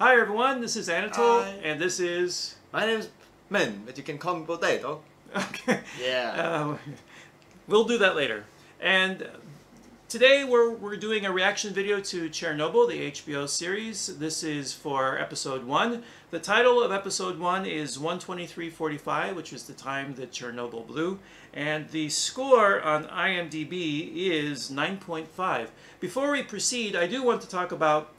Hi everyone, this is Anatole, Hi. and this is... My name's Min, but you can call me Potato. Okay. Yeah. We'll do that later. And today we're doing a reaction video to Chernobyl, the HBO series. This is for episode 1. The title of episode 1 is 1:23:45, which was the time that Chernobyl blew. And the score on IMDb is 9.5. Before we proceed, I do want to talk about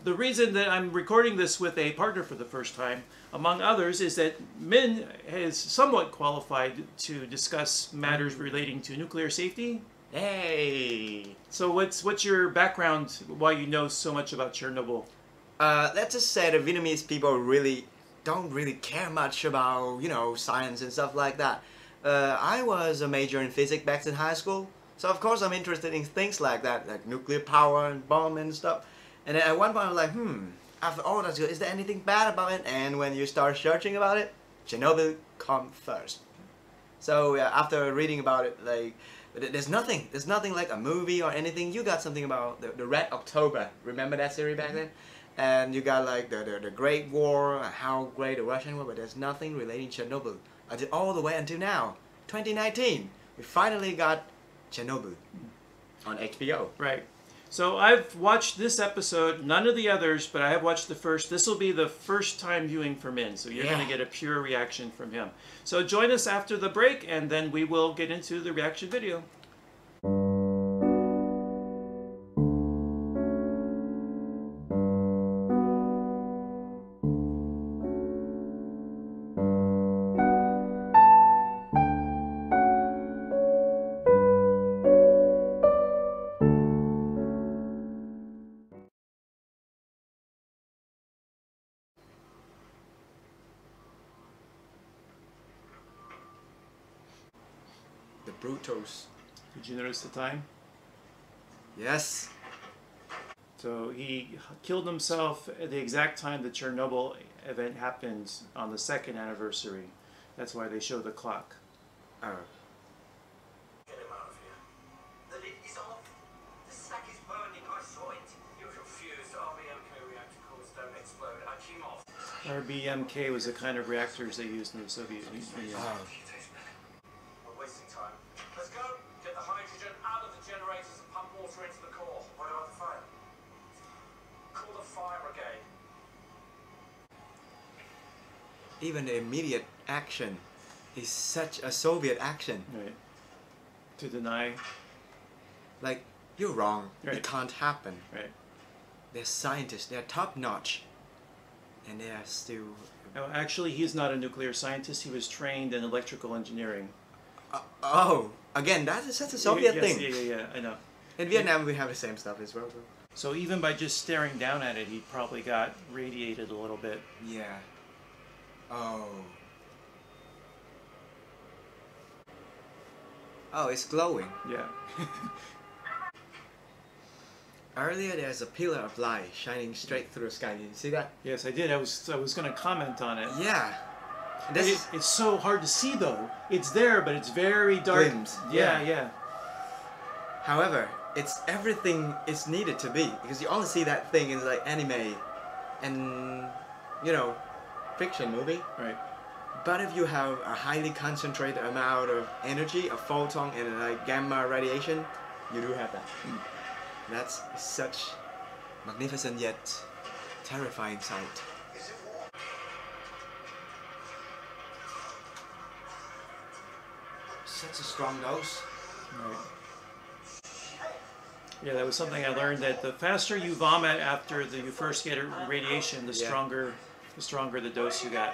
the reason that I'm recording this with a partner for the first time, among others, is that Min is somewhat qualified to discuss matters relating to nuclear safety. Hey. So what's your background, why you know so much about Chernobyl? Let's just say the Vietnamese people don't really care much about, science and stuff like that. I was a major in physics back in high school, so of course I'm interested in things like that, like nuclear power and bomb and stuff. And then at one point I was like, after all that's good, is there anything bad about it? And when you start searching about it, Chernobyl come first. So after reading about it, there's nothing like a movie or anything. You got something about the Red October, remember that series back then? And you got like the Great War, how great the Russian were, but there's nothing relating to Chernobyl. Until all the way until now, 2019, we finally got Chernobyl on HBO. Right. So I've watched this episode, none of the others, but I have watched the first. This will be the first time viewing for Min, so you're going to get a pure reaction from him. So join us after the break, and then we will get into the reaction video. The Brutals. Did you notice the time? Yes. So he killed himself at the exact time the Chernobyl event happened on the 2nd anniversary. That's why they show the clock. Oh. Get him out of here. The lid is off. The sack is burning. I saw it. You're confused. RBMK reactor cores don't explode. I came off. RBMK was the kind of reactors they used in the Soviet Union. Oh. We're wasting time. Let's go. Get the hydrogen out of the generators and pump water into the core. What about the fire? Call the fire brigade. Even the immediate action is such a Soviet action. Right. To deny. Like, you're wrong. Right. It can't happen. Right. They're scientists. They're top notch. And they are still... No, actually, he's not a nuclear scientist. He was trained in electrical engineering. Oh, again, that's such a Soviet thing. Yeah, I know. In Vietnam, we have the same stuff as well. Bro. So even by just staring down at it, he probably got radiated a little bit. Yeah. Oh. Oh, it's glowing. Yeah. Earlier, there's a pillar of light shining straight through the sky. Did you see that? Yes, I did. I was going to comment on it. Yeah. It's so hard to see though. It's there, but it's very dark. Glimpse. Yeah. However, it's everything it's needed to be, because you only see that thing in like anime and fiction movie. Right. But if you have a highly concentrated amount of energy, a photon and like gamma radiation, you do have that. That's such magnificent yet terrifying sight. Such a strong dose. Right. Yeah, that was something I learned, that the faster you vomit after you first get radiation, the stronger the dose you got.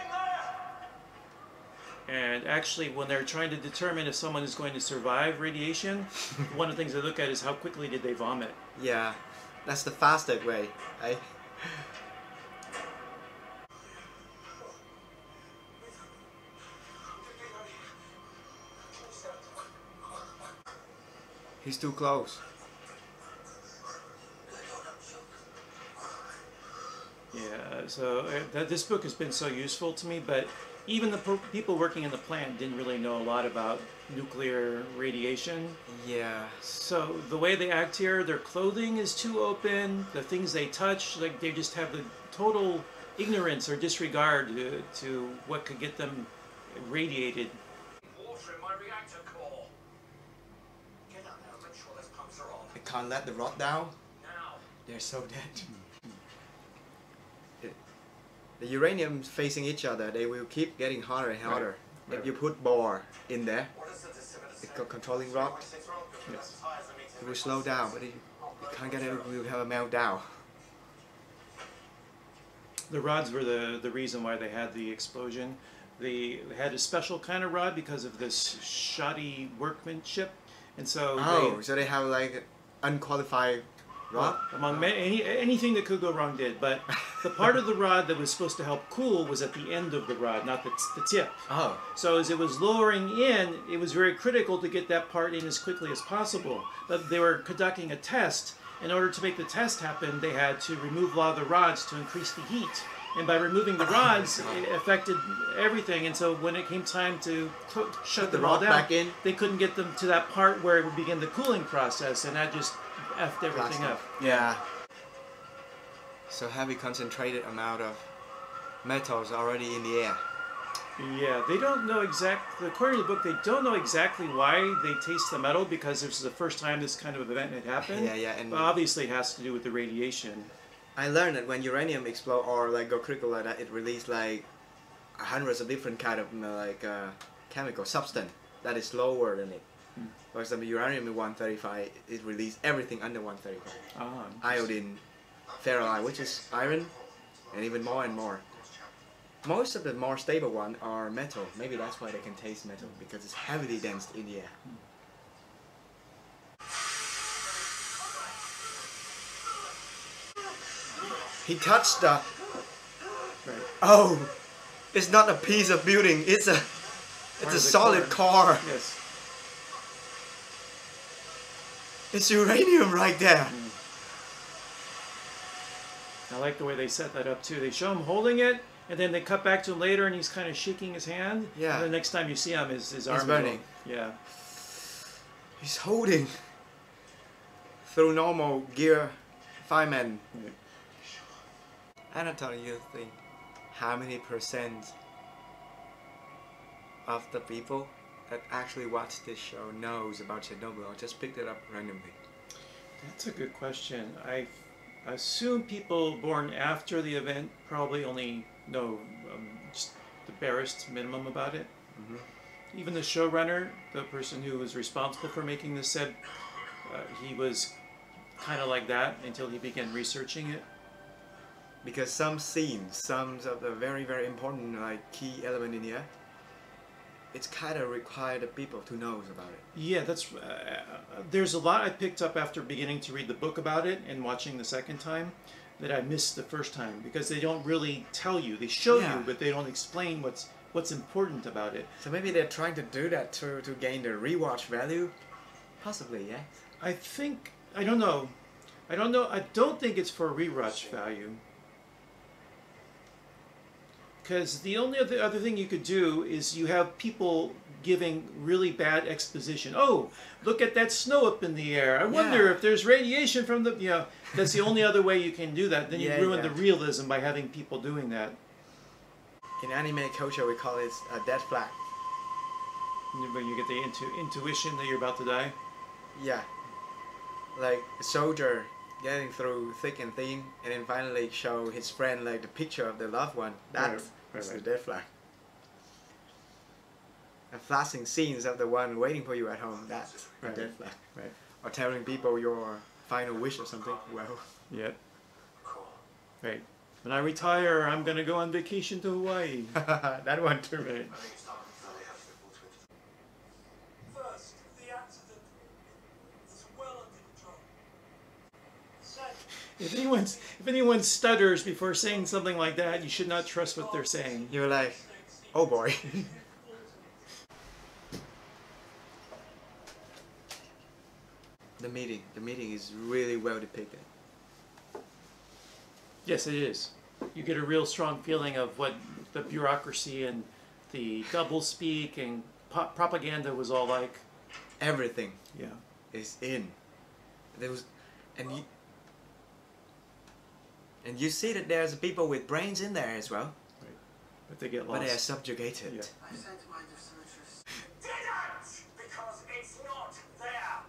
And actually, when they're trying to determine if someone is going to survive radiation, one of the things they look at is how quickly did they vomit. Yeah, that's the fastest way. He's too close. Yeah, so this book has been so useful to me, but even the people working in the plant didn't really know a lot about nuclear radiation. Yeah. So the way they act here, their clothing is too open, the things they touch, like they just have the total ignorance or disregard to what could get them radiated. Water in my reactor core. Get out there and make sure those pumps are on. They can't let the rod down. Now. They're so dead. The uranium facing each other, they will keep getting hotter and hotter. Right. If you put more in there, What is the dissipator the say? controlling rod, Yes. it will slow down, but it can't get it, it will have a meltdown. The rods were the reason why they had the explosion. They had a special kind of rod because of this shoddy workmanship, and so So they have like unqualified rod? among anything that could go wrong did. But the part of the rod that was supposed to help cool was at the end of the rod, not the tip. Oh. So as it was lowering in, it was very critical to get that part in as quickly as possible. But they were conducting a test. In order to make the test happen, they had to remove a lot of the rods to increase the heat. And by removing the rods, it affected everything. And so when it came time to shut the them all rod down, back in. they couldn't get them to that part where it would begin the cooling process. And that just effed everything up. Yeah. So heavy concentrated amount of metals already in the air. Yeah, they don't know exactly, according to the book, they don't know exactly why they taste the metal, because this is the first time this kind of event had happened. Yeah, and but obviously it has to do with the radiation. I learned that when uranium explode or like go critical like that, it releases like hundreds of different kind of chemical substance that is lower than it. For example, uranium-135, it releases everything under 135. Iodine, ferrite, which is iron, and even more and more. Most of the more stable ones are metal. Maybe that's why they can taste metal, because it's heavily dense in the air. He touched the... Right. Oh! It's not a piece of building, it's a solid core. Yes. It's uranium right there. I like the way they set that up too. They show him holding it, and then they cut back to him later, and he's kind of shaking his hand. Yeah. And the next time you see him, his arm is burning. Yeah. He's holding through normal gear fireman. Right. Anatole, you think how many percent of the people that actually watch this show knows about Chernobyl or just picked it up randomly? That's a good question. I assume people born after the event probably only know just the barest minimum about it. Mm-hmm. Even the showrunner, the person who was responsible for making this, said he was kind of like that until he began researching it. Because some scenes, some of the very, very important key element in here, it's kind of required the people to know about it. Yeah, that's there's a lot I picked up after beginning to read the book about it and watching the second time that I missed the first time, because they don't really tell you. They show you, but they don't explain what's important about it. So maybe they're trying to do that to gain the rewatch value? Possibly, yeah. I think, I don't know. I don't think it's for rewatch value. Because the only other thing you could do is you have people giving really bad exposition. Oh, look at that snow up in the air. I wonder if there's radiation from the, that's the only other way you can do that. Then you ruin the realism by having people doing that. In anime culture, we call it a death flag. When you get the intuition that you're about to die. Yeah. Like a soldier getting through thick and thin, and then finally show his friend like the picture of the loved one. That's the death flag. And flashing scenes of the one waiting for you at home. That's the death flag. Right. Or telling people your final wish or something. Well. Yeah. Right. When I retire, I'm going to go on vacation to Hawaii. That one too. Right. First, the accident is well under control. Second, If anyone stutters before saying something like that, you should not trust what they're saying. You're like, oh boy. The meeting is really well depicted. Yes, it is. You get a real strong feeling of what the bureaucracy and the doublespeak and propaganda was all like. Everything Yeah. is in. There was, and And you see that there's people with brains in there as well. Right. But they get lost. But they are subjugated. Yeah. I said to my dissociatrist, didn't! Because it's not there!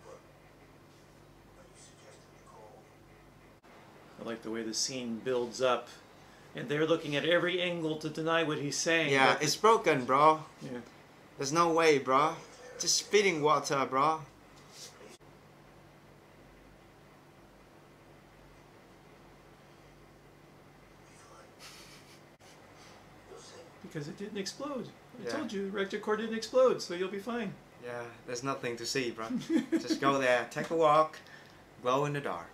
What are you suggesting, Nicole? I like the way the scene builds up. And they're looking at every angle to deny what he's saying. Yeah, but it's broken, bro. yeah. There's no way, bro. Just spitting water, bro. Because it didn't explode. I Yeah. told you, reactor core didn't explode, so you'll be fine. Yeah, there's nothing to see, bro. Just go there, take a walk, glow in the dark.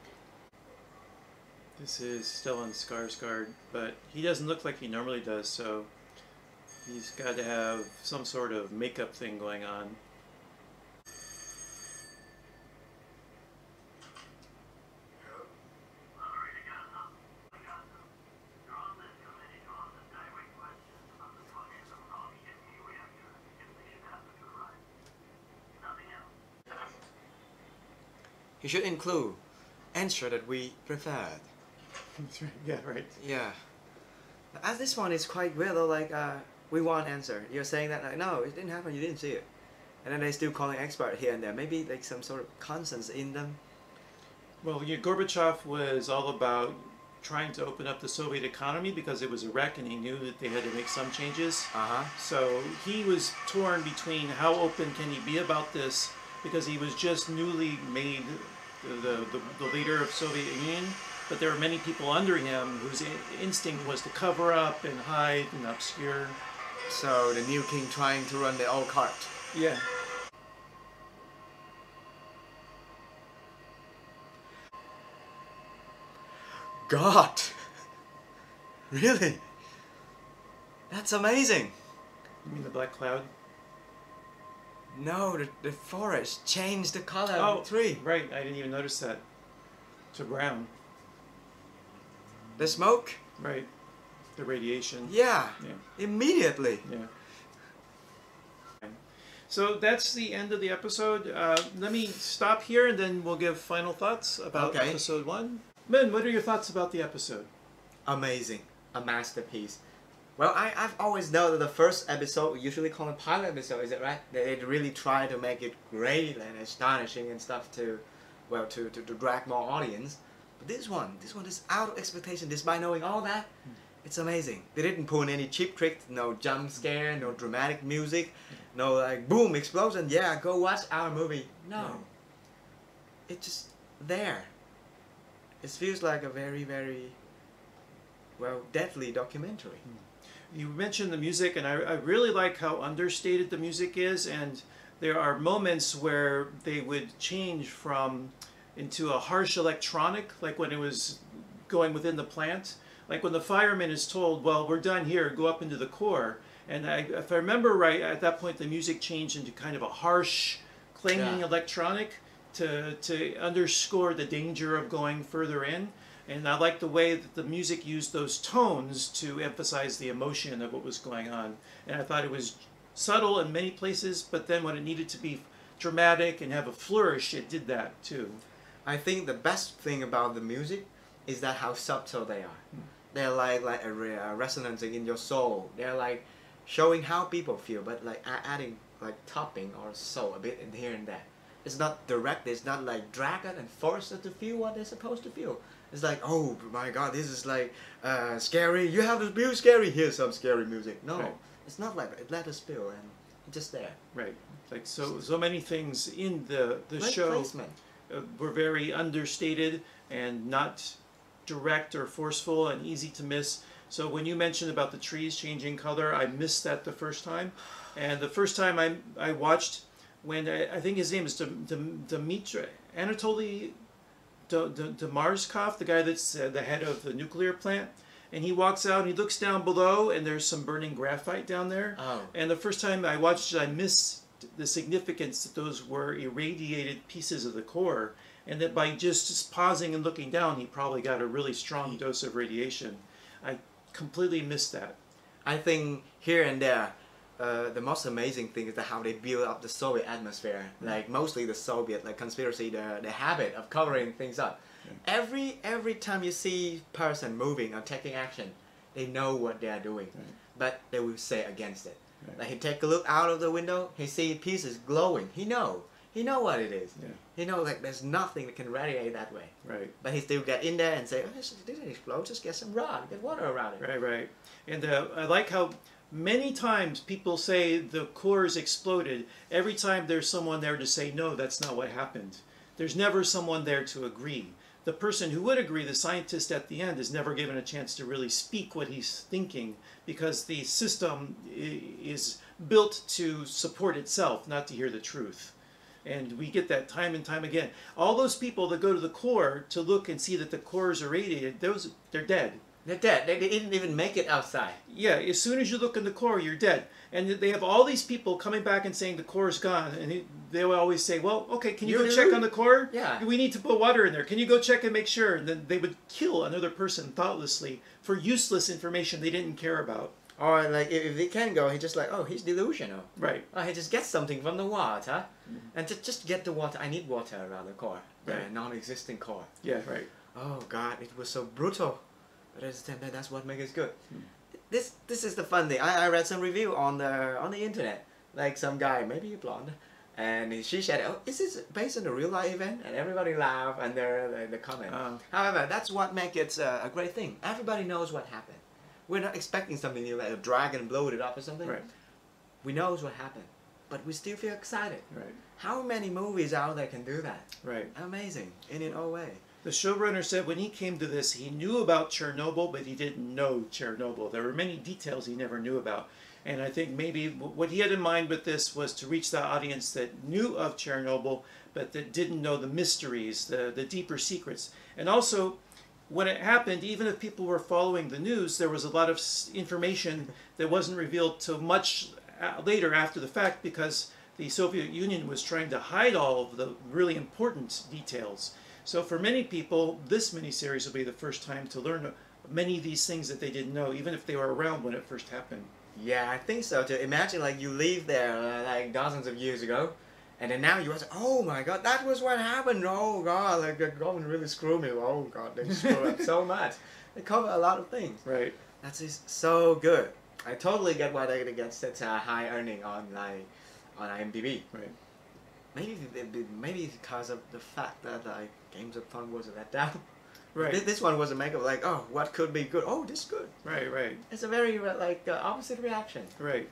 This is Stellan Skarsgård, but he doesn't look like he normally does, so he's got to have some sort of makeup thing going on. He should include answer that we preferred. That's right. Yeah, right. Yeah. As this one is quite weird though, like we want answer. You're saying that like no, it didn't happen, you didn't see it. And then they still calling expert here and there. Maybe like some sort of constants in them. Well, yeah, Gorbachev was all about trying to open up the Soviet economy because it was a wreck and he knew that they had to make some changes. So he was torn between how open can he be about this because he was just newly made the leader of Soviet Union, but there were many people under him whose instinct was to cover up and hide and obscure. So the new king trying to run the old cart. Yeah. God! Really? That's amazing! You mean the black cloud? No, the forest changed the color Oh, of the tree. right. I didn't even notice that. To brown. The smoke? Right. The radiation. Yeah. Yeah. Immediately. Yeah. So that's the end of the episode. Let me stop here and then we'll give final thoughts about Okay. episode 1. Men, what are your thoughts about the episode? Amazing. A masterpiece. Well, I've always known that the first episode, we usually call it pilot episode, is it right? They really try to make it great and astonishing and stuff to, well, to drag more audience. But this one is out of expectation despite knowing all that. It's amazing. They didn't pull in any cheap tricks, no jump scare, no dramatic music, no like boom, explosion, yeah, go watch our movie. No. It's just there. It feels like a very, very, well, deadly documentary. You mentioned the music, and I really like how understated the music is, and there are moments where they would change into a harsh electronic, like when it was going within the plant. Like when the fireman is told, well, we're done here, go up into the core. And if I remember right, at that point the music changed into kind of a harsh, clanging electronic to underscore the danger of going further in. And I like the way that the music used those tones to emphasize the emotion of what was going on. And I thought it was subtle in many places, but then when it needed to be dramatic and have a flourish, it did that too. I think the best thing about the music is that how subtle they are. They're like a resonance in your soul. They're like showing how people feel, but like adding like topping or so a bit in here and there. It's not direct. It's not like drag it and force it to feel what they're supposed to feel. It's like, oh my God, this is like scary. You have to feel scary. Here's some scary music. No, Right. It's not like that. It let us feel and it's just there. Right. Like so many things in the Great show placement. were very understated and not direct or forceful and easy to miss. So when you mentioned about the trees changing color, I missed that the first time. And the first time I watched, when I think his name is Dmitry Anatoly Dmarzkov, the guy that's the head of the nuclear plant, and he walks out and he looks down below and there's some burning graphite down there. Oh. And the first time I watched it, I missed the significance that those were irradiated pieces of the core, and that by just pausing and looking down, he probably got a really strong dose of radiation. I completely missed that. I think here and there, the most amazing thing is that how they build up the Soviet atmosphere. Like mostly the Soviet like conspiracy, the habit of covering things up. Every time you see person moving or taking action, they know what they are doing, but they will say against it. Like he take a look out of the window, he see pieces glowing. He know what it is. He know like there's nothing that can radiate that way. Right. But he still get in there and say, oh, this didn't explode. Just get some rod, get water around it. Right, right. And I like how many times people say the cores exploded. Every time there's someone there to say, no, that's not what happened. There's never someone there to agree. The person who would agree, the scientist at the end, is never given a chance to really speak what he's thinking, because the system is built to support itself, not to hear the truth. And we get that time and time again. All those people that go to the core to look and see that the cores are radiated, they're dead. They're dead. They didn't even make it outside. Yeah, as soon as you look in the core, you're dead. And they have all these people coming back and saying the core is gone. And they will always say, well, okay, can you go check on the core? Yeah. We need to put water in there. Can you go check and make sure? And then they would kill another person thoughtlessly for useless information they didn't care about. Or like if he can go, he just like, oh, he's delusional. Right. Oh, he just gets something from the water. And just get the water. I need water around the core. Right. The non-existing core. Yeah, right. Oh God, it was so brutal. But at the same time, that's what makes it good. This is the fun thing. I read some review on the internet. Like some guy, maybe a blonde, and she said, "Oh, is this based on a real life event?" And everybody laughed and the comment. However, that's what makes it a great thing. Everybody knows what happened. We're not expecting something new like a dragon blowed it up or something. Right. We know what happened, but we still feel excited. Right. How many movies out there can do that? Right. Amazing in its own way. The showrunner said when he came to this, he knew about Chernobyl, but he didn't know Chernobyl. There were many details he never knew about. And I think maybe what he had in mind with this was to reach the audience that knew of Chernobyl, but that didn't know the mysteries, the deeper secrets. And also, when it happened, even if people were following the news, there was a lot of information that wasn't revealed till much later after the fact, because the Soviet Union was trying to hide all of the really important details. So for many people, this miniseries will be the first time to learn many of these things that they didn't know, even if they were around when it first happened. Yeah, I think so too. Imagine like you live there like dozens of years ago, and then now you was, oh my God, that was what happened. Oh God, like the government really screwed me. Oh God, they screwed up so much. They cover a lot of things. Right. That's just so good. I totally get why they get such a high earning on IMDb. Right. Maybe because of the fact that like Games of Thrones was a letdown. Right. This one was a make of like, oh, what could be good? Oh, this is good. Right, right. It's a very like opposite reaction. Right.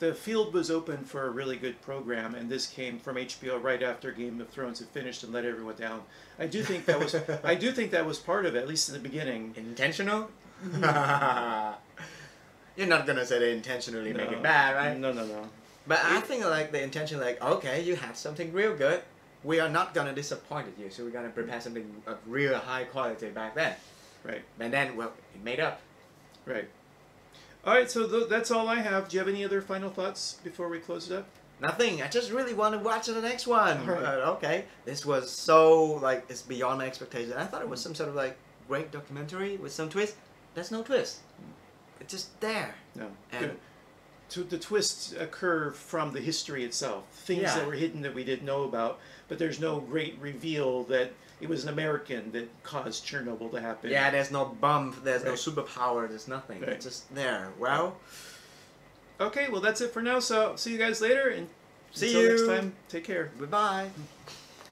The field was open for a really good program, and this came from HBO right after Game of Thrones had finished and let everyone down. I do think that was part of it, at least in the beginning. Intentional? You're not gonna say they intentionally make it bad, right? No, no, no. But I think like the intention, like, okay, you had something real good. We are not gonna disappoint you, so we're gonna prepare something of real high quality back then. Right. And then, well, it made up. Right. All right, so that's all I have. Do you have any other final thoughts before we close it up? Nothing. I just really want to watch the next one. Right. Okay. This was so, like, it's beyond my expectations. I thought it was some sort of, like, great documentary with some twist. There's no twist. It's just there. No. And the twists occur from the history itself. Things that were hidden that we didn't know about, but there's no great reveal that it was an American that caused Chernobyl to happen. Yeah, there's no bomb, there's no superpower, there's nothing. It's just there. Well. Okay, well that's it for now. So see you guys later, and see until you next time, take care. Goodbye.